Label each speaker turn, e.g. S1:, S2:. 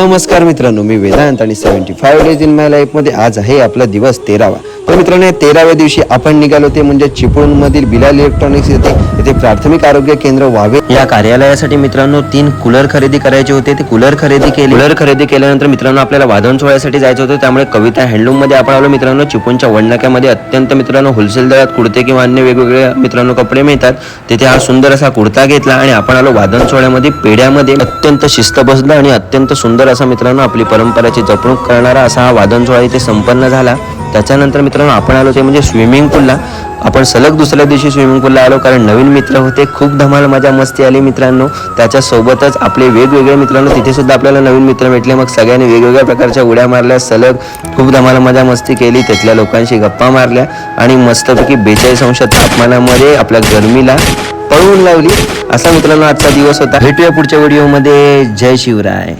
S1: नमस्कार मित्रांनो, मी वेदांत आणि 75 डेज इन माय लाईफ मध्ये आज आहे आपला दिवस 13वा। तर मित्रांनो, 13व्या दिवशी आपण निघालो ते म्हणजे चिपळूणमधील बिलाल इलेक्ट्रॉनिक्स येथे प्राथमिक आरोग्य केंद्र व्हावे या कार्यालयासाठी मित्रांनो 3 कूलर खरेदी करायचे होते। ते कूलर खरेदी केल्यानंतर मित्रांनो आपल्याला वादन सोहळ्यासाठी जायचं होतं। त्यामुळे कविता हँडलूम मध्ये आपण आलो मित्रांनो। चिपळूणच्या वडनाक्यामध्ये अत्यंत मित्रांनो होलसेल दरात कुर्ते किंवा अन्य वेगवेगळे मित्रांनो कपडे मिळतात। तिथे हा सुंदर असा कुर्ता घेतला आणि आपण आलो वादन सोहळ्यामध्ये पेढ्यामध्ये अत्यंत शिस्तबद्ध आणि अत्यंत सुंदर असा मित्रांनो आपली परंपराची जपणूक करणारा असा हा वादन सोहळा इथे संपन्न झाला। त्याच्यानंतर मित्रांनो आपण आलो ते म्हणजे स्विमिंग पूलला। आपण सलग दुसऱ्या दिवशी स्विमिंग पूलला आलो कारण नवीन मित्र होते, खूप धमाल मजा मस्ती आली मित्रांनो। त्याच्यासोबतच आपले वेगवेगळे मित्रांनो तिथे सुद्धा आपल्याला नवीन मित्र भेटले। मग सगळ्यांनी वेगवेगळ्या प्रकारच्या उड्या मारल्या, सलग खूप धमाल मजा मस्ती केली, तिथल्या लोकांशी गप्पा मारल्या आणि मस्तपैकी 42 अंश तापमानामध्ये आपल्या गरमीला पळवून लावली। असा मित्रांनो आजचा दिवस होता। भेटूया पुढच्या व्हिडिओमध्ये। जय शिवराय।